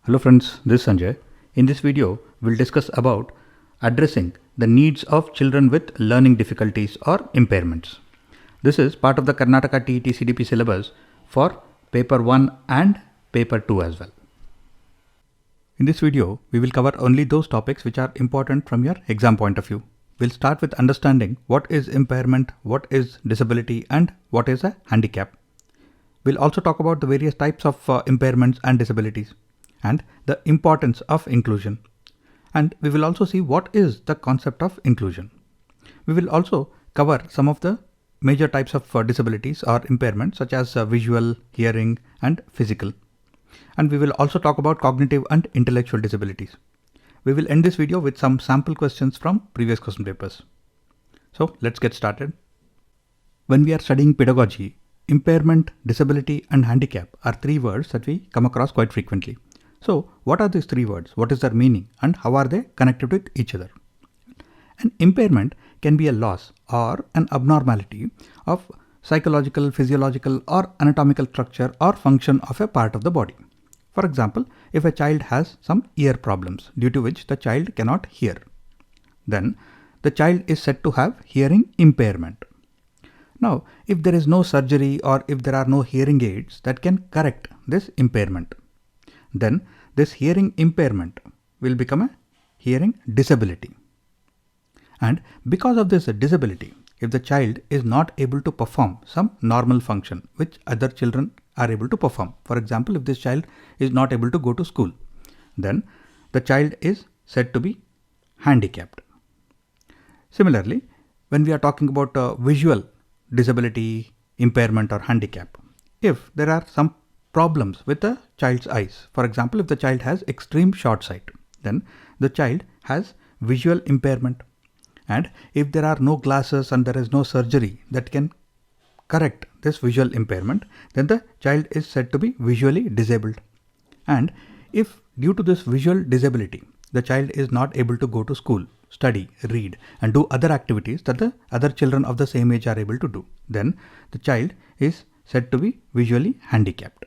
Hello friends, this is Sanjay. In this video, we'll discuss about addressing the needs of children with learning difficulties or impairments. This is part of the Karnataka TET CDP syllabus for paper 1 and paper 2 as well. In this video, we will cover only those topics which are important from your exam point of view. We'll start with understanding what is impairment, what is disability, and what is a handicap. We'll also talk about the various types of impairments and disabilities, and the importance of inclusion. And we will also see what is the concept of inclusion. We will also cover some of the major types of disabilities or impairments such as visual, hearing, and physical. And we will also talk about cognitive and intellectual disabilities. We will end this video with some sample questions from previous question papers. So let's get started. When we are studying pedagogy, impairment, disability, and handicap are three words that we come across quite frequently. So what are these three words? What is their meaning and how are they connected with each other? An impairment can be a loss or an abnormality of psychological, physiological, or anatomical structure or function of a part of the body. For example, if a child has some ear problems due to which the child cannot hear, then the child is said to have hearing impairment. Now, if there is no surgery or if there are no hearing aids that can correct this impairment, then this hearing impairment will become a hearing disability. And because of this disability, if the child is not able to perform some normal function which other children are able to perform, for example, if this child is not able to go to school, then the child is said to be handicapped. Similarly, when we are talking about visual disability, impairment, or handicap, if there are some problems with the child's eyes, for example, if the child has extreme short sight, then the child has visual impairment. And if there are no glasses and there is no surgery that can correct this visual impairment, then the child is said to be visually disabled. And if due to this visual disability, the child is not able to go to school, study, read, and do other activities that the other children of the same age are able to do, then the child is said to be visually handicapped.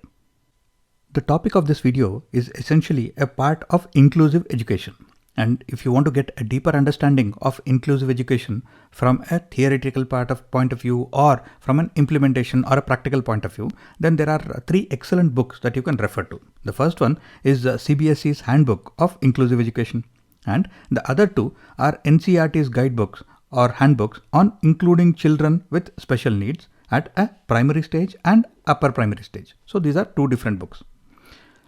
The topic of this video is essentially a part of inclusive education. And if you want to get a deeper understanding of inclusive education from a theoretical point of view or from an implementation or a practical point of view, then there are three excellent books that you can refer to. The first one is CBSE's Handbook of Inclusive Education, and the other two are NCERT's guidebooks or handbooks on including children with special needs at a primary stage and upper primary stage. So these are two different books.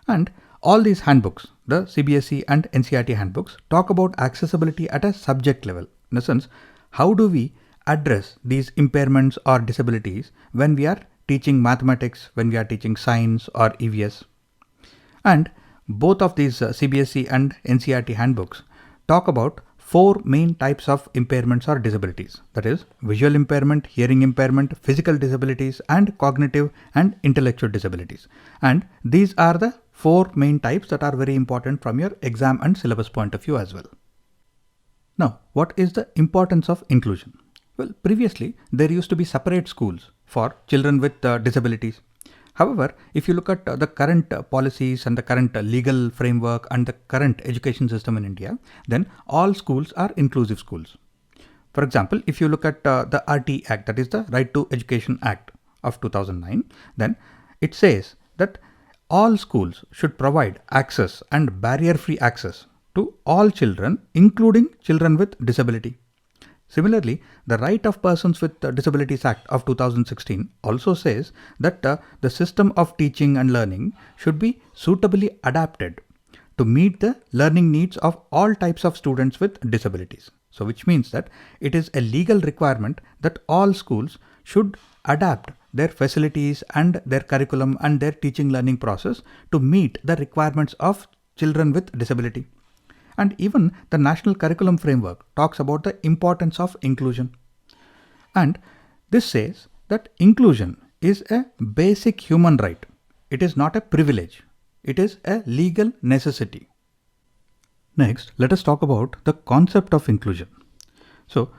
And all these handbooks, the CBSE and NCERT handbooks, talk about accessibility at a subject level. In a sense, how do we address these impairments or disabilities when we are teaching mathematics, when we are teaching science or EVS? And both of these CBSE and NCERT handbooks talk about four main types of impairments or disabilities. That is visual impairment, hearing impairment, physical disabilities, and cognitive and intellectual disabilities. And these are the four main types that are very important from your exam and syllabus point of view as well. Now, what is the importance of inclusion? Well, previously there used to be separate schools for children with disabilities. However, if you look at the current policies and the current legal framework and the current education system in India, then all schools are inclusive schools. For example, if you look at the RT Act, that is the Right to Education Act of 2009, then it says that all schools should provide access and barrier-free access to all children, including children with disability. Similarly, the Right of Persons with Disabilities Act of 2016 also says that the system of teaching and learning should be suitably adapted to meet the learning needs of all types of students with disabilities. So which means that it is a legal requirement that all schools should adapt their facilities and their curriculum and their teaching learning process to meet the requirements of children with disability. And even the National Curriculum Framework talks about the importance of inclusion. And this says that inclusion is a basic human right. It is not a privilege. It is a legal necessity. Next, let us talk about the concept of inclusion. So,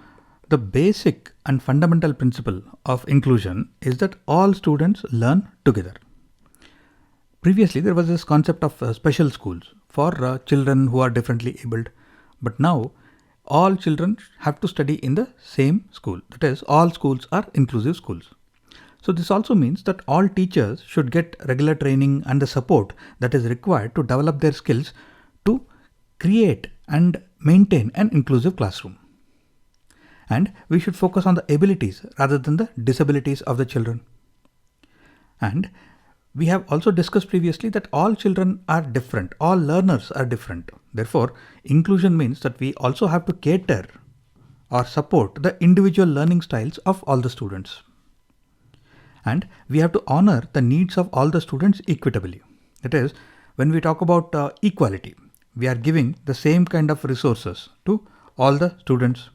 the basic and fundamental principle of inclusion is that all students learn together. Previously, there was this concept of special schools for children who are differently abled, but now all children have to study in the same school. That is, all schools are inclusive schools. So this also means that all teachers should get regular training and the support that is required to develop their skills to create and maintain an inclusive classroom. And we should focus on the abilities rather than the disabilities of the children. And we have also discussed previously that all children are different, all learners are different. Therefore, inclusion means that we also have to cater or support the individual learning styles of all the students. And we have to honor the needs of all the students equitably. That is, when we talk about equality, we are giving the same kind of resources to all the students.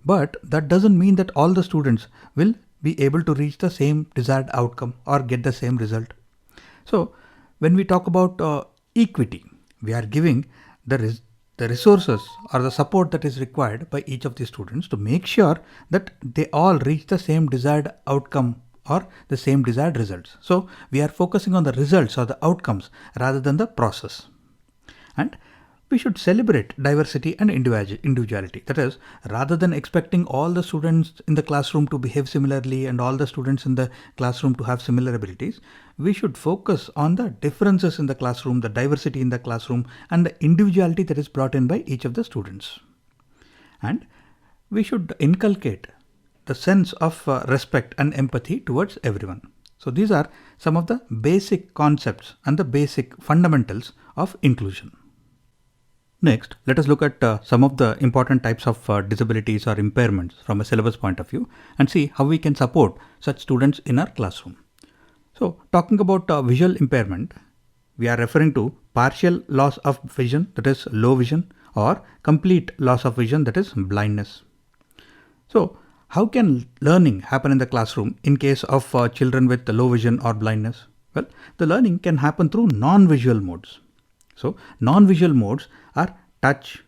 But that doesn't mean that all the students will be able to reach the same desired outcome or get the same result. So when we talk about equity, we are giving the resources or the support that is required by each of the students to make sure that they all reach the same desired outcome or the same desired results. So we are focusing on the results or the outcomes rather than the process. And we should celebrate diversity and individuality. That is, rather than expecting all the students in the classroom to behave similarly and all the students in the classroom to have similar abilities, we should focus on the differences in the classroom, the diversity in the classroom, and the individuality that is brought in by each of the students. And we should inculcate the sense of respect and empathy towards everyone. So these are some of the basic concepts and the basic fundamentals of inclusion. Next, let us look at some of the important types of disabilities or impairments from a syllabus point of view and see how we can support such students in our classroom. So talking about visual impairment, we are referring to partial loss of vision, that is low vision, or complete loss of vision, that is blindness. So how can learning happen in the classroom in case of children with low vision or blindness? Well, the learning can happen through non-visual modes. So non-visual modes are touch,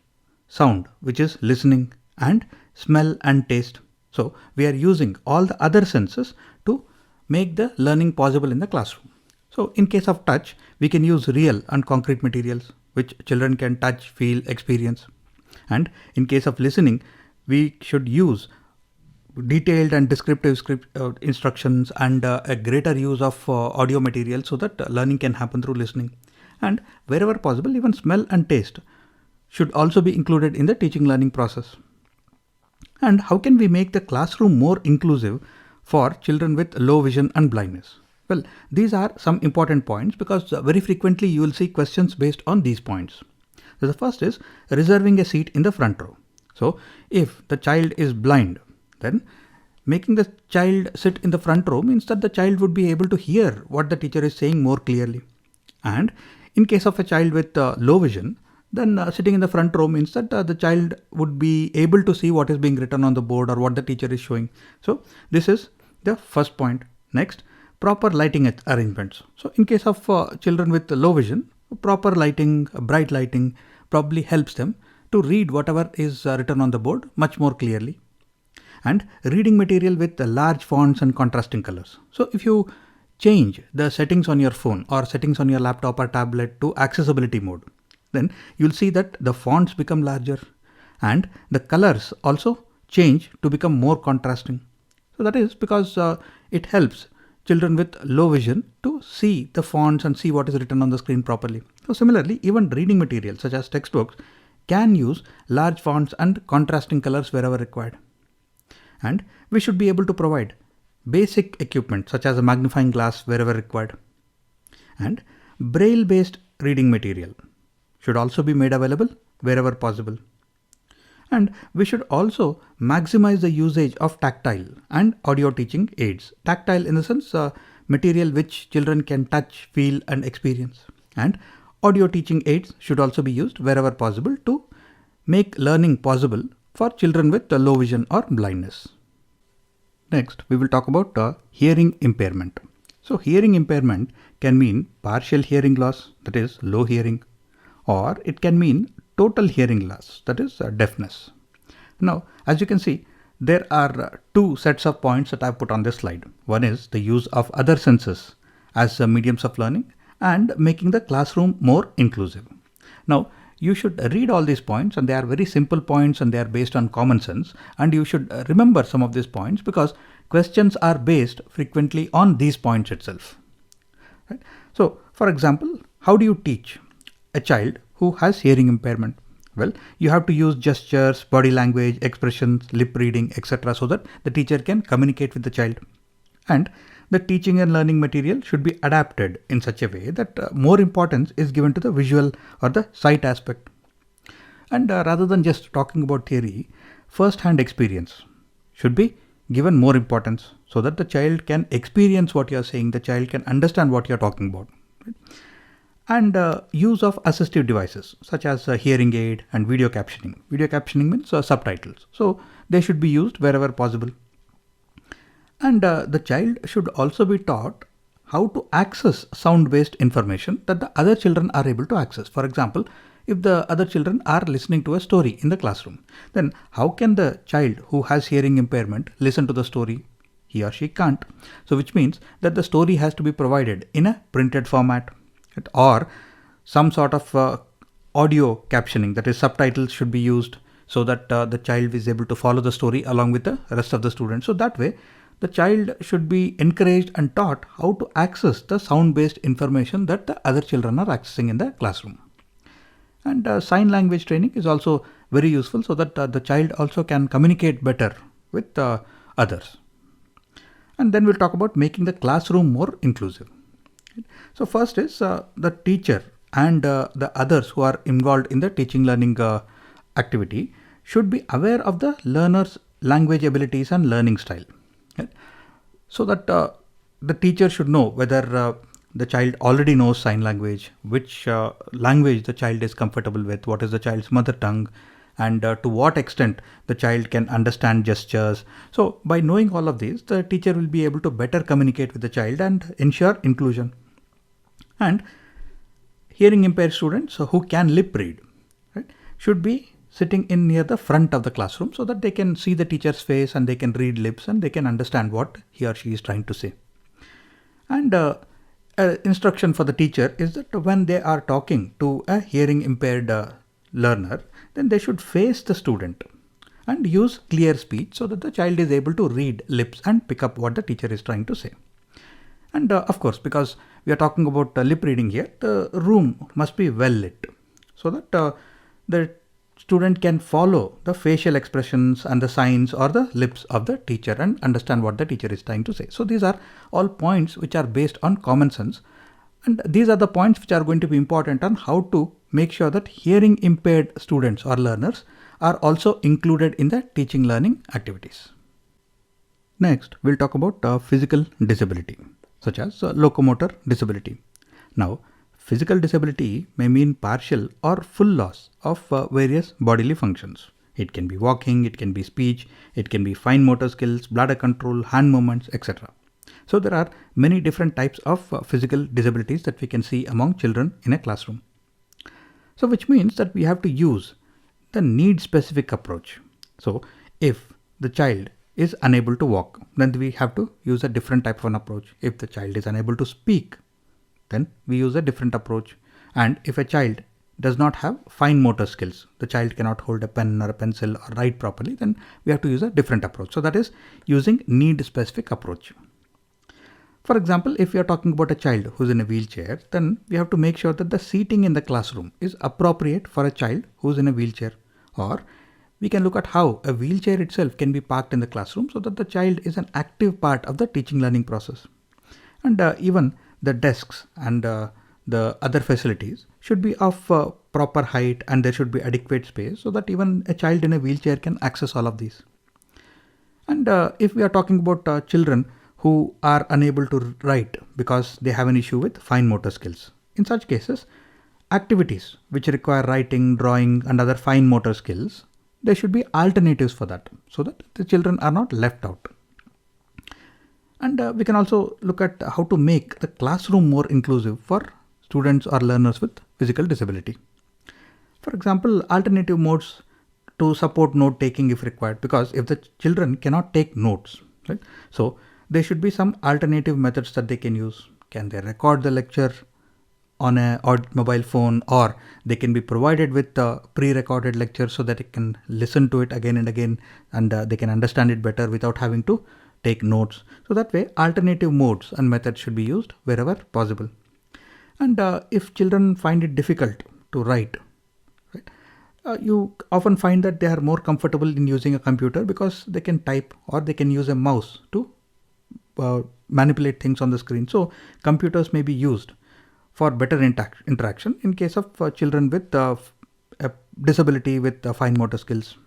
sound, which is listening, and smell and taste. So we are using all the other senses to make the learning possible in the classroom. So in case of touch, we can use real and concrete materials which children can touch, feel, experience. And in case of listening, we should use detailed and descriptive instructions and a greater use of audio material so that learning can happen through listening. And wherever possible, even smell and taste should also be included in the teaching learning process. And how can we make the classroom more inclusive for children with low vision and blindness? Well, these are some important points because very frequently you will see questions based on these points. So the first is reserving a seat in the front row. So if the child is blind, then making the child sit in the front row means that the child would be able to hear what the teacher is saying more clearly. And in case of a child with low vision, then sitting in the front row means that the child would be able to see what is being written on the board or what the teacher is showing. So this is the first point. Next, proper lighting arrangements. So in case of children with low vision, proper lighting, bright lighting probably helps them to read whatever is written on the board much more clearly. And reading material with large fonts and contrasting colors. So if you change the settings on your phone or settings on your laptop or tablet to accessibility mode, then you'll see that the fonts become larger and the colors also change to become more contrasting. So that is because it helps children with low vision to see the fonts and see what is written on the screen properly. So similarly, even reading materials such as textbooks can use large fonts and contrasting colors wherever required. And we should be able to provide basic equipment such as a magnifying glass wherever required. And braille-based reading material should also be made available wherever possible. And we should also maximize the usage of tactile and audio teaching aids. Tactile in the sense material which children can touch, feel and experience. And audio teaching aids should also be used wherever possible to make learning possible for children with low vision or blindness. Next, we will talk about hearing impairment. So hearing impairment can mean partial hearing loss, that is low hearing, or it can mean total hearing loss, that is deafness. Now, as you can see, there are two sets of points that I've put on this slide. One is the use of other senses as mediums of learning, and making the classroom more inclusive. Now, you should read all these points, and they are very simple points and they are based on common sense, and you should remember some of these points because questions are based frequently on these points itself. Right? So, for example, how do you teach a child who has hearing impairment? Well, you have to use gestures, body language, expressions, lip reading, etc. so that the teacher can communicate with the child. And the teaching and learning material should be adapted in such a way that more importance is given to the visual or the sight aspect. And rather than just talking about theory, first-hand experience should be given more importance so that the child can experience what you are saying, the child can understand what you are talking about. Right? And use of assistive devices such as hearing aid and video captioning. Video captioning means subtitles. So they should be used wherever possible. And the child should also be taught how to access sound-based information that the other children are able to access. For example, if the other children are listening to a story in the classroom, then how can the child who has hearing impairment listen to the story? He or she can't. So which means that the story has to be provided in a printed format, or some sort of audio captioning, that is subtitles should be used so that the child is able to follow the story along with the rest of the students. So that way the child should be encouraged and taught how to access the sound-based information that the other children are accessing in the classroom. And sign language training is also very useful so that the child also can communicate better with others. And then we'll talk about making the classroom more inclusive. So first is the teacher and the others who are involved in the teaching learning activity should be aware of the learner's language abilities and learning style. Right? So that the teacher should know whether the child already knows sign language, which language the child is comfortable with, what is the child's mother tongue, and to what extent the child can understand gestures. So by knowing all of these, the teacher will be able to better communicate with the child and ensure inclusion. And hearing impaired students who can lip read, right, should be sitting in near the front of the classroom so that they can see the teacher's face and they can read lips and they can understand what he or she is trying to say. And instruction for the teacher is that when they are talking to a hearing impaired learner, then they should face the student and use clear speech so that the child is able to read lips and pick up what the teacher is trying to say. And of course, because we are talking about lip reading here, the room must be well lit so that the student can follow the facial expressions and the signs or the lips of the teacher and understand what the teacher is trying to say. So these are all points which are based on common sense. And these are the points which are going to be important on how to make sure that hearing impaired students or learners are also included in the teaching learning activities. Next, we'll talk about physical disability, such as locomotor disability. Now, physical disability may mean partial or full loss of various bodily functions. It can be walking, it can be speech, it can be fine motor skills, bladder control, hand movements, etc. So there are many different types of physical disabilities that we can see among children in a classroom. So which means that we have to use the need-specific approach. So if the child is unable to walk, then we have to use a different type of an approach. If the child is unable to speak, then we use a different approach. And if a child does not have fine motor skills, the child cannot hold a pen or a pencil or write properly, then we have to use a different approach. So that is using need-specific approach. For example, if we are talking about a child who's in a wheelchair, then we have to make sure that the seating in the classroom is appropriate for a child who's in a wheelchair. Or we can look at how a wheelchair itself can be parked in the classroom so that the child is an active part of the teaching learning process. And even the desks and the other facilities should be of proper height, and there should be adequate space so that even a child in a wheelchair can access all of these. And if we are talking about children who are unable to write because they have an issue with fine motor skills, in such cases, activities which require writing, drawing and other fine motor skills, there should be alternatives for that so that the children are not left out. And we can also look at how to make the classroom more inclusive for students or learners with physical disability. For example, alternative modes to support note taking if required, because if the children cannot take notes, right? So there should be some alternative methods that they can use. Can they record the lecture on a mobile phone, or they can be provided with pre-recorded lectures so that it can listen to it again and again, and they can understand it better without having to take notes. So that way alternative modes and methods should be used wherever possible. And if children find it difficult to write, right, you often find that they are more comfortable in using a computer because they can type, or they can use a mouse to manipulate things on the screen. So computers may be used for better interaction in case of children with a disability with fine motor skills.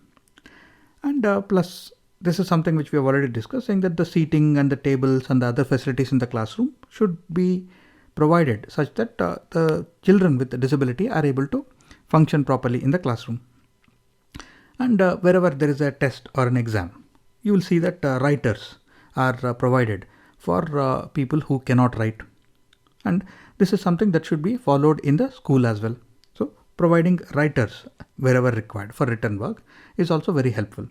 And plus, this is something which we have already discussed, saying that the seating and the tables and the other facilities in the classroom should be provided such that the children with the disability are able to function properly in the classroom. And wherever there is a test or an exam, you will see that writers are provided for people who cannot write. And this is something that should be followed in the school as well. So providing writers wherever required for written work is also very helpful.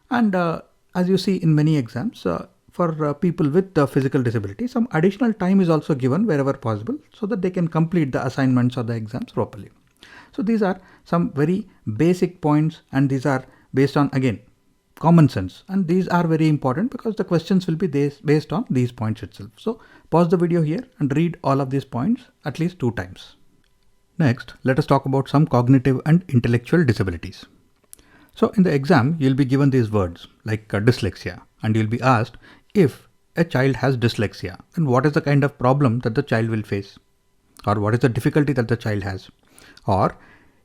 And as you see in many exams, for people with physical disability, some additional time is also given wherever possible so that they can complete the assignments or the exams properly. So these are some very basic points, and these are based on, again, common sense, and these are very important because the questions will be based on these points itself. So pause the video here and read all of these points at least 2 times. Next, let us talk about some cognitive and intellectual disabilities. So in the exam, you'll be given these words like dyslexia, and you'll be asked if a child has dyslexia, then what is the kind of problem that the child will face, or what is the difficulty that the child has. Or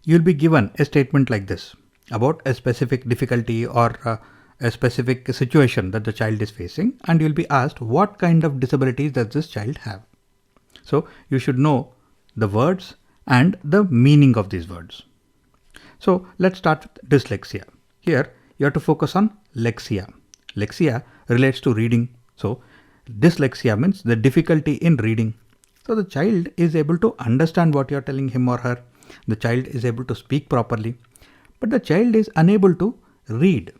you'll be given a statement like this about a specific difficulty or a specific situation that the child is facing, and you'll be asked what kind of disabilities does this child have. So you should know the words and the meaning of these words. So let's start with dyslexia. Here you have to focus on lexia. Lexia relates to reading. So dyslexia means the difficulty in reading. So the child is able to understand what you are telling him or her. The child is able to speak properly, but the child is unable to read,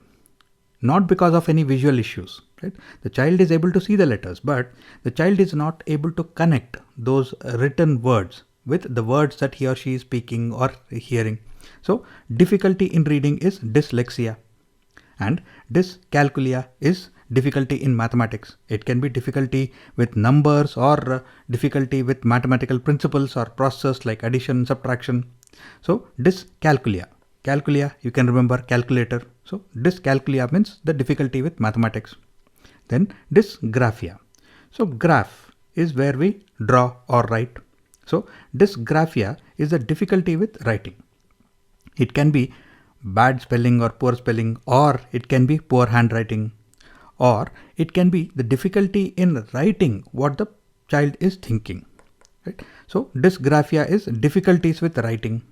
not because of any visual issues, right? The child is able to see the letters, but the child is not able to connect those written words with the words that he or she is speaking or hearing. So difficulty in reading is dyslexia, and dyscalculia is difficulty in mathematics. It can be difficulty with numbers or difficulty with mathematical principles or processes like addition, subtraction. So dyscalculia. Calculia, you can remember calculator. So dyscalculia means the difficulty with mathematics. Then dysgraphia. So graph is where we draw or write. So dysgraphia is the difficulty with writing. It can be bad spelling or poor spelling, or it can be poor handwriting, or it can be the difficulty in writing what the child is thinking, right? So dysgraphia is difficulties with writing.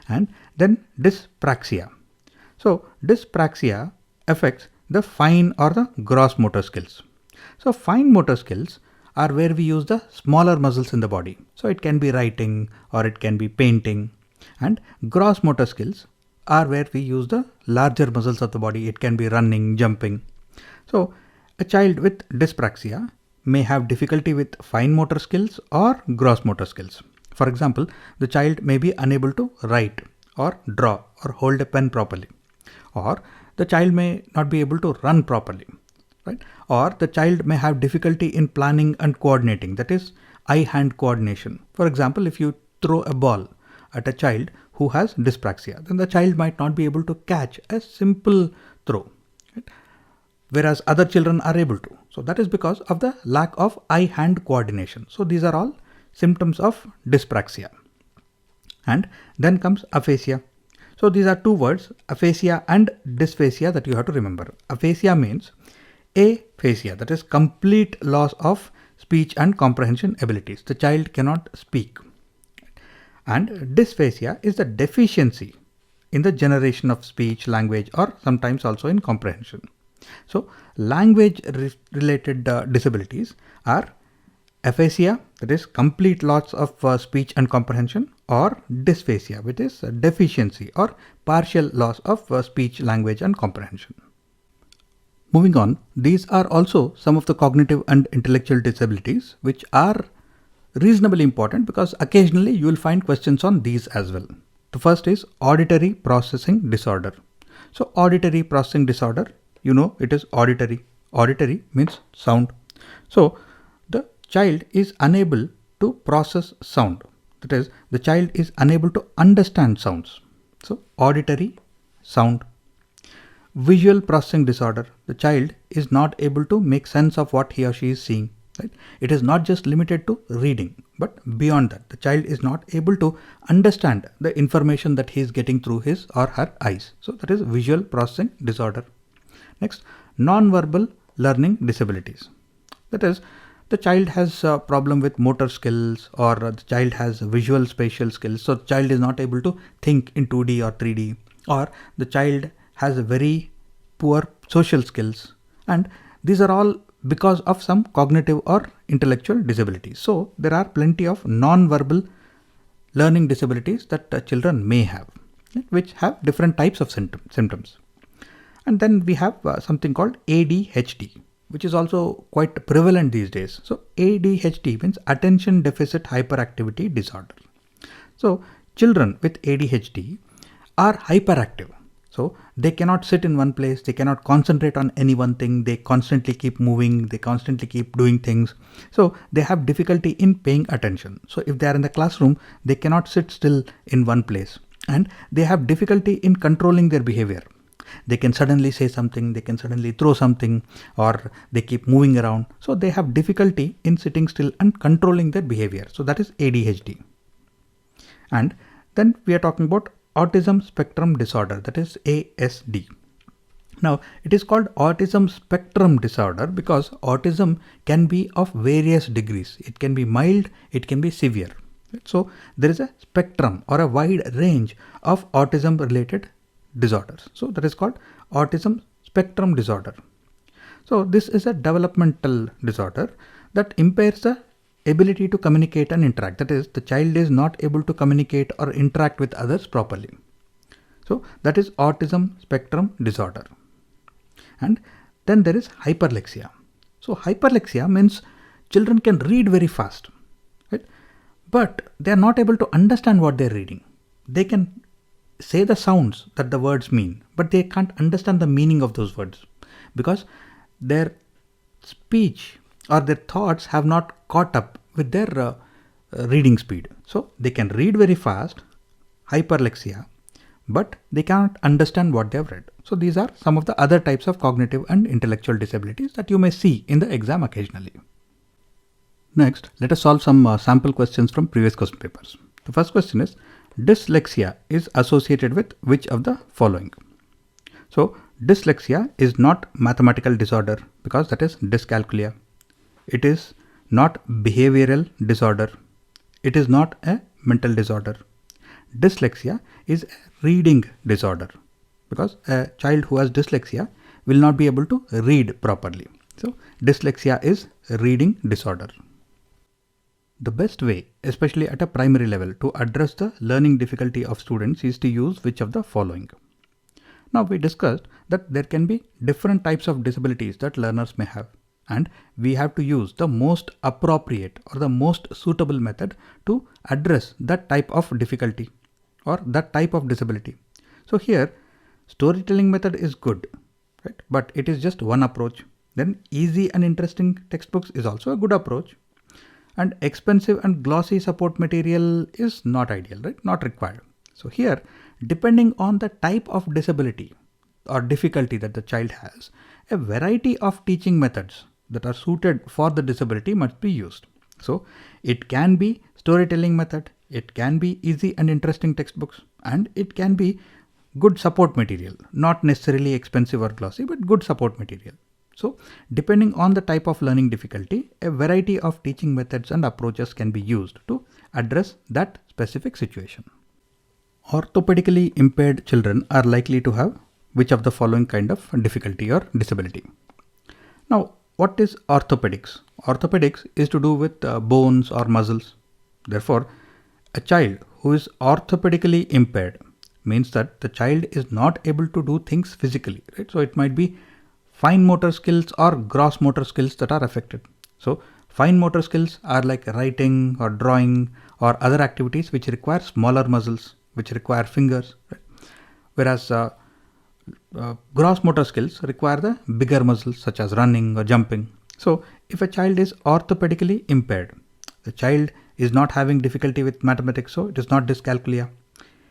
And then dyspraxia. So dyspraxia affects the fine or the gross motor skills. So fine motor skills are where we use the smaller muscles in the body. So it can be writing or it can be painting. And gross motor skills are where we use the larger muscles of the body. It can be running, jumping. So a child with dyspraxia may have difficulty with fine motor skills or gross motor skills. For example, the child may be unable to write or draw or hold a pen properly, or the child may not be able to run properly, right? Or the child may have difficulty in planning and coordinating, that is eye-hand coordination. For example, if you throw a ball at a child who has dyspraxia, then the child might not be able to catch a simple throw, right? Whereas other children are able to. So that is because of the lack of eye-hand coordination. So these are all symptoms of dyspraxia. And then comes aphasia. So these are 2 words, aphasia and dysphasia, that you have to remember. Aphasia means aphasia, that is complete loss of speech and comprehension abilities. The child cannot speak. And dysphasia is the deficiency in the generation of speech, language, or sometimes also in comprehension. So language related disabilities are aphasia, that is complete loss of speech and comprehension, or dysphasia, which is deficiency or partial loss of speech, language, and comprehension. Moving on, these are also some of the cognitive and intellectual disabilities which are reasonably important because occasionally you will find questions on these as well. The first is auditory processing disorder. So auditory processing disorder, you know, it is auditory. Auditory means sound. So the child is unable to process sound. That is, the child is unable to understand sounds. So auditory, sound. Visual processing disorder. The child is not able to make sense of what he or she is seeing. Right? It is not just limited to reading, but beyond that, the child is not able to understand the information that he is getting through his or her eyes. So that is visual processing disorder. Next, non-verbal learning disabilities. That is, the child has a problem with motor skills, or the child has visual spatial skills. So the child is not able to think in 2D or 3D, or the child has a very poor social skills, and these are all because of some cognitive or intellectual disabilities. So there are plenty of non-verbal learning disabilities that children may have, which have different types of symptoms. And then we have something called ADHD, which is also quite prevalent these days. So ADHD means attention deficit hyperactivity disorder. So children with ADHD are hyperactive. So they cannot sit in one place, they cannot concentrate on any one thing, they constantly keep moving, they constantly keep doing things. So they have difficulty in paying attention. So if they are in the classroom, they cannot sit still in one place, and they have difficulty in controlling their behavior. They can suddenly say something, they can suddenly throw something, or they keep moving around. So they have difficulty in sitting still and controlling their behavior. So that is ADHD. And then we are talking about autism spectrum disorder, that is ASD. Now it is called autism spectrum disorder because autism can be of various degrees. It can be mild, it can be severe. So there is a spectrum or a wide range of autism related disorders. So that is called autism spectrum disorder. So this is a developmental disorder that impairs the ability to communicate and interact. That is, the child is not able to communicate or interact with others properly. So that is autism spectrum disorder. And then there is hyperlexia. So hyperlexia means children can read very fast, right? But they are not able to understand what they are reading. They can say the sounds that the words mean, but they can't understand the meaning of those words because their speech or their thoughts have not caught up with their reading speed. So they can read very fast, hyperlexia, but they cannot understand what they have read. So these are some of the other types of cognitive and intellectual disabilities that you may see in the exam occasionally. Next, let us solve some sample questions from previous question papers. The first question is, dyslexia is associated with which of the following? So dyslexia is not mathematical disorder because that is dyscalculia. It is not behavioral disorder. It is not a mental disorder. Dyslexia is a reading disorder because a child who has dyslexia will not be able to read properly. So dyslexia is a reading disorder. The best way, especially at a primary level, to address the learning difficulty of students is to use which of the following? Now we discussed that there can be different types of disabilities that learners may have, and we have to use the most appropriate or the most suitable method to address that type of difficulty or that type of disability. So here storytelling method is good, right? But it is just one approach. Then easy and interesting textbooks is also a good approach. And expensive and glossy support material is not ideal, right? Not required. So here, depending on the type of disability or difficulty that the child has, a variety of teaching methods that are suited for the disability must be used. So it can be storytelling method, it can be easy and interesting textbooks, and it can be good support material, not necessarily expensive or glossy, but good support material. So depending on the type of learning difficulty, a variety of teaching methods and approaches can be used to address that specific situation. Orthopedically impaired children are likely to have which of the following kind of difficulty or disability? Now, what is orthopedics? Orthopedics is to do with bones or muscles. Therefore, a child who is orthopedically impaired means that the child is not able to do things physically, right? So it might be fine motor skills or gross motor skills that are affected. So Fine motor skills are like writing or drawing or other activities which require smaller muscles, which require fingers, right? Whereas gross motor skills require the bigger muscles such as running or jumping. So if a child is orthopedically impaired, the child is not having difficulty with mathematics, so it is not dyscalculia.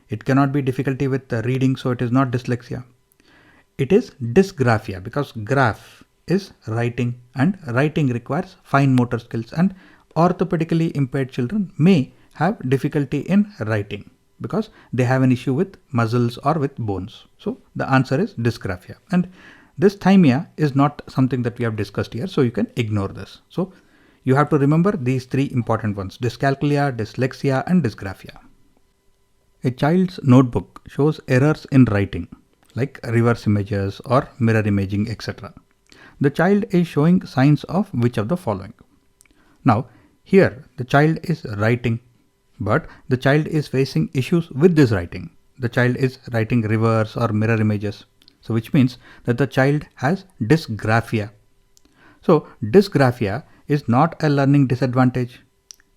It cannot be difficulty with reading, so it is not dyslexia. It is dysgraphia, because graph is writing and writing requires fine motor skills, and orthopedically impaired children may have difficulty in writing because they have an issue with muscles or with bones. So the answer is dysgraphia, and dysthymia is not something that we have discussed here, so you can ignore this. So you have to remember these three important ones: dyscalculia, dyslexia and dysgraphia. A child's notebook shows errors in writing like reverse images or mirror imaging, etc. The child is showing signs of which of the following? Now here the child is writing, but the child is facing issues with this writing. The child is writing reverse or mirror images. So which means that the child has dysgraphia. So dysgraphia is not a learning disadvantage.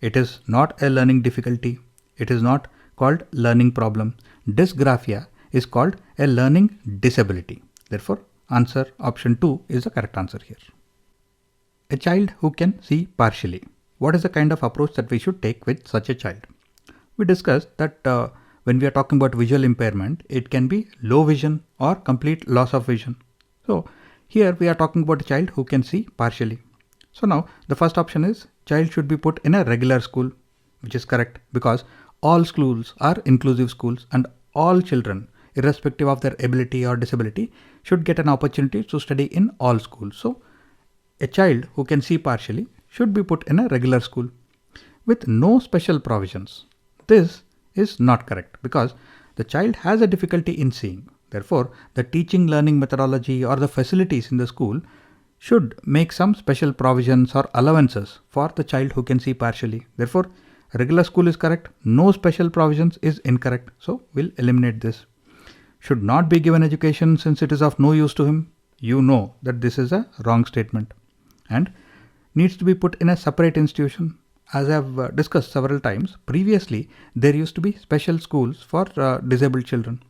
It is not a learning difficulty. It is not called learning problem. Dysgraphia is called a learning disability. Therefore, answer option 2 is the correct answer here. A child who can see partially. What is the kind of approach that we should take with such a child? We discussed that when we are talking about visual impairment, it can be low vision or complete loss of vision. So here we are talking about a child who can see partially. So now the first option is child should be put in a regular school, which is correct, because all schools are inclusive schools and all children, irrespective of their ability or disability, should get an opportunity to study in all schools. So a child who can see partially should be put in a regular school with no special provisions. This is not correct because the child has a difficulty in seeing. Therefore, the teaching learning methodology or the facilities in the school should make some special provisions or allowances for the child who can see partially. Therefore, regular school is correct. No special provisions is incorrect. So we'll eliminate this. Should not be given education since it is of no use to him. You know that this is a wrong statement. And needs to be put in a separate institution. As I have discussed several times, previously there used to be special schools for disabled children.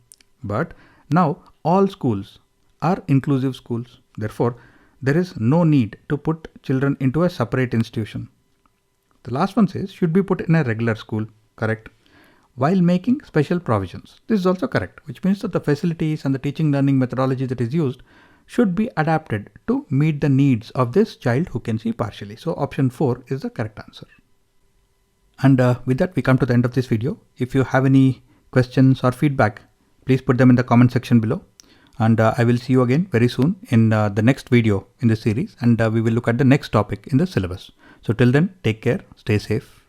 But now all schools are inclusive schools. Therefore, there is no need to put children into a separate institution. The last one says should be put in a regular school. Correct. While making special provisions. This is also correct, which means that the facilities and the teaching learning methodology that is used should be adapted to meet the needs of this child who can see partially. So option 4 is the correct answer. And with that we come to the end of this video. If you have any questions or feedback, please put them in the comment section below. And I will see you again very soon in the next video in this series, and we will look at the next topic in the syllabus. So till then, take care, stay safe.